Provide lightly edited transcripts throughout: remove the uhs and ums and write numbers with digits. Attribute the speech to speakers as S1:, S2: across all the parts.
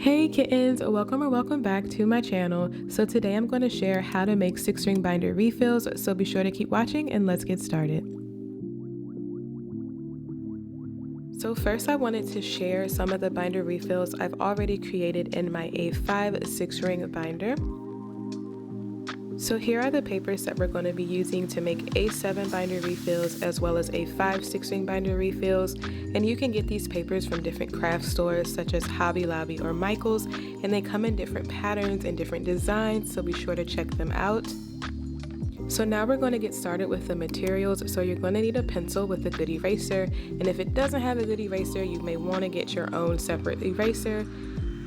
S1: Hey kittens, welcome or welcome back to my channel. So today I'm going to share how to make 6-ring binder refills, so be sure to keep watching and let's get started. So first I wanted to share some of the binder refills I've already created in my A5 6-ring binder. So here are the papers that we're going to be using to make A7 binder refills as well as A5 6-ring binder refills, and you can get these papers from different craft stores such as Hobby Lobby or Michael's, and they come in different patterns and different designs, so be sure to check them out. So now we're going to get started with the materials. So you're going to need a pencil with a good eraser, and if it doesn't have a good eraser, you may want to get your own separate eraser.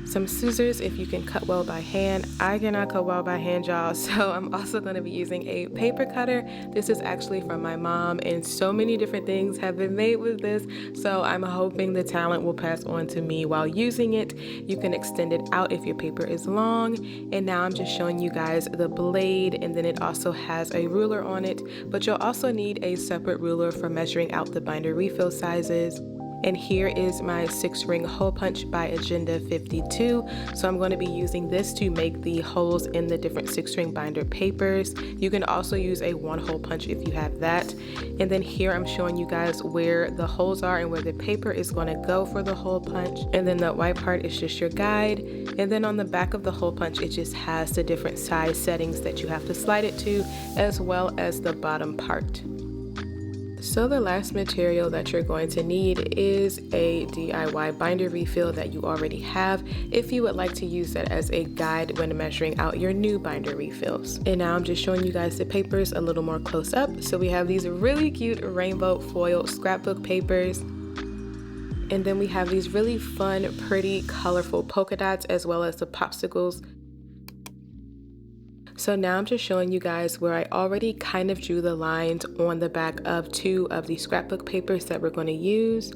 S1: Some scissors if you can cut well by hand. I cannot cut well by hand, y'all, so I'm also going to be using a paper cutter. This is actually from my mom, and so many different things have been made with this, so I'm hoping the talent will pass on to me while using it. You can extend it out if your paper is long, and now I'm just showing you guys the blade, and then it also has a ruler on it, but you'll also need a separate ruler for measuring out the binder refill sizes. And here is my 6-ring hole punch by Agenda 52. So I'm going to be using this to make the holes in the different 6-ring binder papers. You can also use a 1-hole punch if you have that. And then here I'm showing you guys where the holes are and where the paper is going to go for the hole punch. And then the white part is just your guide. And then on the back of the hole punch, it just has the different size settings that you have to slide it to, as well as the bottom part. So the last material that you're going to need is a DIY binder refill that you already have, if you would like to use that as a guide when measuring out your new binder refills. And now I'm just showing you guys the papers a little more close up. So we have these really cute rainbow foil scrapbook papers. And then we have these really fun, pretty, colorful polka dots, as well as the popsicles. So now I'm just showing you guys where I already kind of drew the lines on the back of 2 of the scrapbook papers that we're going to use.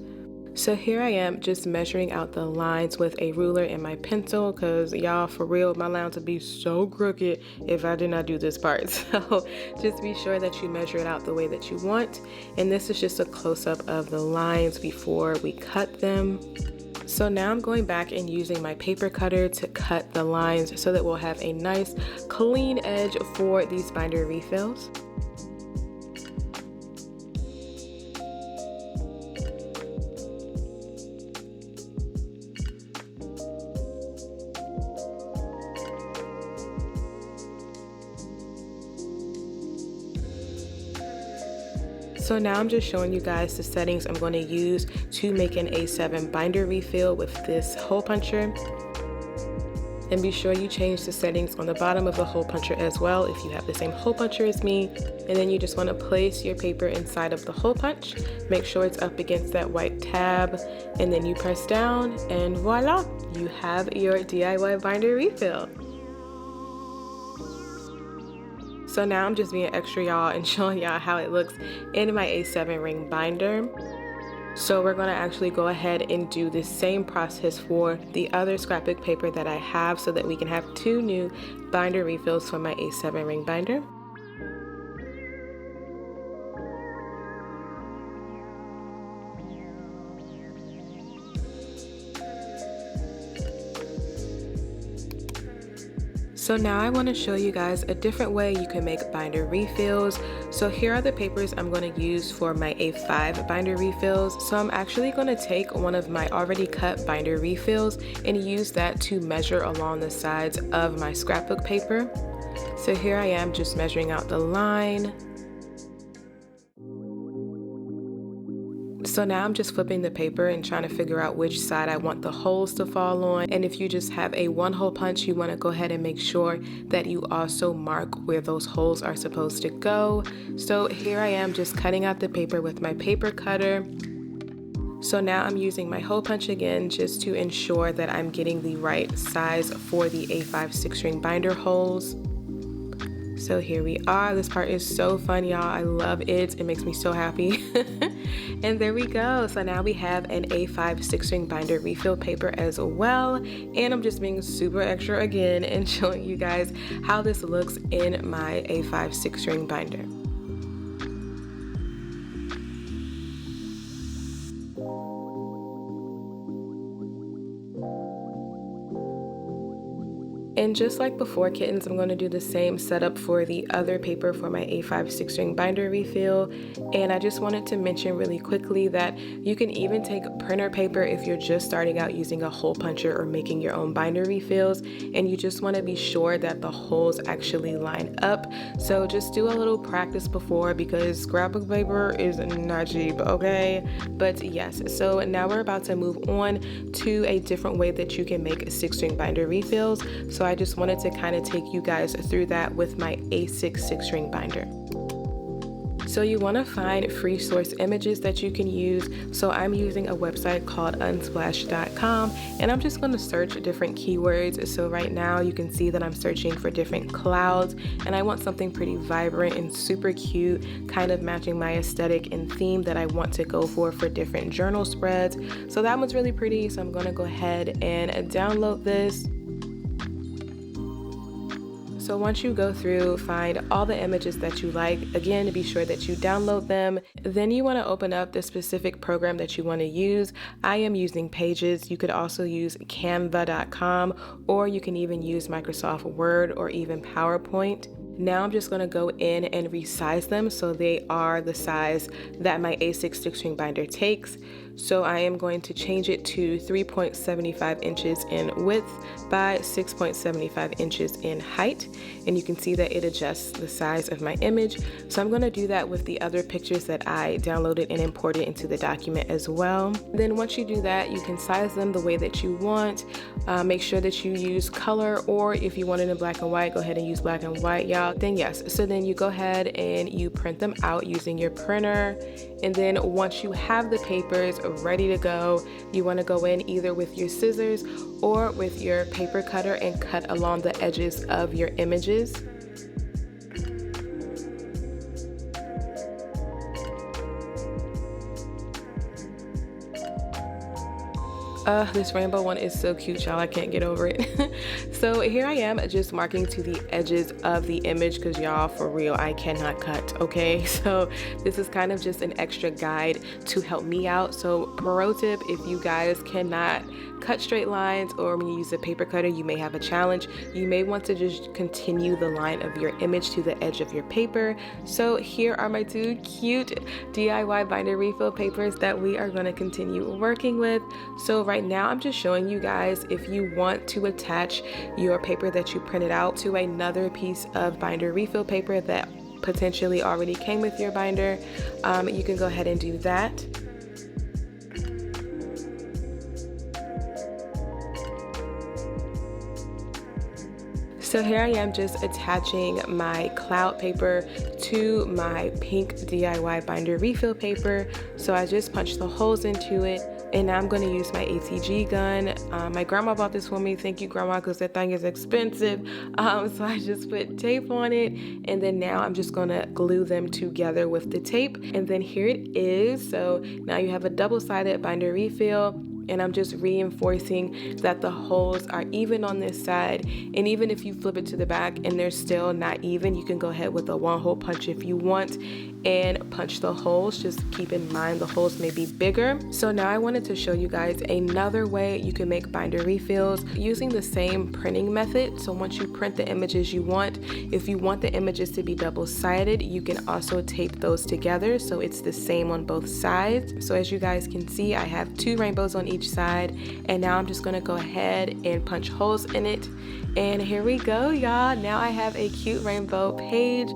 S1: So here I am just measuring out the lines with a ruler and my pencil, because y'all, for real, my lines would be so crooked if I did not do this part. So just be sure that you measure it out the way that you want. And this is just a close-up of the lines before we cut them. So now I'm going back and using my paper cutter to cut the lines so that we'll have a nice clean edge for these binder refills. So now I'm just showing you guys the settings I'm going to use to make an A7 binder refill with this hole puncher. And be sure you change the settings on the bottom of the hole puncher as well if you have the same hole puncher as me. And then you just want to place your paper inside of the hole punch. Make sure it's up against that white tab, and then you press down, and voila, you have your DIY binder refill. So now I'm just being extra, y'all, and showing y'all how it looks in my A7 ring binder. So we're going to actually go ahead and do the same process for the other scrapbook paper that I have, so that we can have 2 new binder refills for my A7 ring binder. So now I want to show you guys a different way you can make binder refills. So here are the papers I'm going to use for my A5 binder refills. So I'm actually going to take one of my already cut binder refills and use that to measure along the sides of my scrapbook paper. So here I am just measuring out the line. So now I'm just flipping the paper and trying to figure out which side I want the holes to fall on. And if you just have a 1-hole punch, you want to go ahead and make sure that you also mark where those holes are supposed to go. So here I am just cutting out the paper with my paper cutter. So now I'm using my hole punch again just to ensure that I'm getting the right size for the A5 6-ring binder holes. So here we are. This part is so fun, y'all. I love it. It makes me so happy. And there we go. So now we have an A5 6-ring binder refill paper as well. And I'm just being super extra again and showing you guys how this looks in my A5 6-ring binder. And just like before, kittens, I'm going to do the same setup for the other paper for my A5 6-ring binder refill. And I just wanted to mention really quickly that you can even take printer paper if you're just starting out using a hole puncher or making your own binder refills, and you just want to be sure that the holes actually line up. So just do a little practice before, because scrapbook paper is not cheap, okay? But yes, so now we're about to move on to a different way that you can make 6-ring binder refills. So I just wanted to kind of take you guys through that with my A6 6-ring binder. So you want to find free source images that you can use. So I'm using a website called unsplash.com, and I'm just going to search different keywords. So right now you can see that I'm searching for different clouds, and I want something pretty vibrant and super cute, kind of matching my aesthetic and theme that I want to go for different journal spreads. So that one's really pretty, so I'm going to go ahead and download this. So once you go through, find all the images that you like, again, be sure that you download them. Then you want to open up the specific program that you want to use. I am using Pages. You could also use canva.com, or you can even use Microsoft Word or even PowerPoint. Now I'm just going to go in and resize them so they are the size that my A6 6-ring binder takes. So I am going to change it to 3.75 inches in width by 6.75 inches in height. And you can see that it adjusts the size of my image. So I'm going to do that with the other pictures that I downloaded and imported into the document as well. Then once you do that, you can size them the way that you want. Make sure that you use color, or if you want it in black and white, go ahead and use black and white, y'all. Then yes, so then you go ahead and you print them out using your printer. And then once you have the papers ready to go, you want to go in either with your scissors or with your paper cutter and cut along the edges of your images. This rainbow one is so cute, y'all. I can't get over it. So here I am just marking to the edges of the image, because y'all, for real, I cannot cut, okay? So this is kind of just an extra guide to help me out. So pro tip, if you guys cannot cut straight lines, or when you use a paper cutter you may have a challenge, you may want to just continue the line of your image to the edge of your paper. So here are my two cute DIY binder refill papers that we are going to continue working with. So right now I'm just showing you guys, if you want to attach your paper that you printed out to another piece of binder refill paper that potentially already came with your binder, you can go ahead and do that. So here I am just attaching my cloud paper to my pink DIY binder refill paper. So I just punched the holes into it, and now I'm going to use my ATG gun. My grandma bought this for me. Thank you, Grandma, because that thing is expensive. So I just put tape on it, and then now I'm just going to glue them together with the tape. And then here it is. So now you have a double-sided binder refill. And I'm just reinforcing that the holes are even on this side. And even if you flip it to the back and they're still not even, you can go ahead with a 1-hole punch if you want and punch the holes. Just keep in mind the holes may be bigger. So now I wanted to show you guys another way you can make binder refills using the same printing method. So once you print the images you want, if you want the images to be double-sided, you can also tape those together so it's the same on both sides. So as you guys can see, I have 2 rainbows on each side, and now I'm just gonna go ahead and punch holes in it. And here we go, y'all. Now I have a cute rainbow page.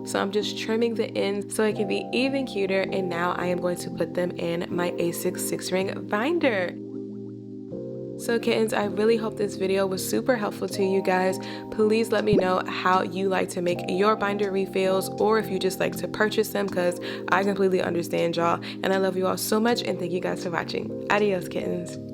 S1: So I'm just trimming the ends so it can be even cuter, and now I am going to put them in my A6 6-ring binder. So kittens, I really hope this video was super helpful to you guys. Please let me know how you like to make your binder refills, or if you just like to purchase them, because I completely understand, y'all. And I love you all so much, and thank you guys for watching. Adios, kittens.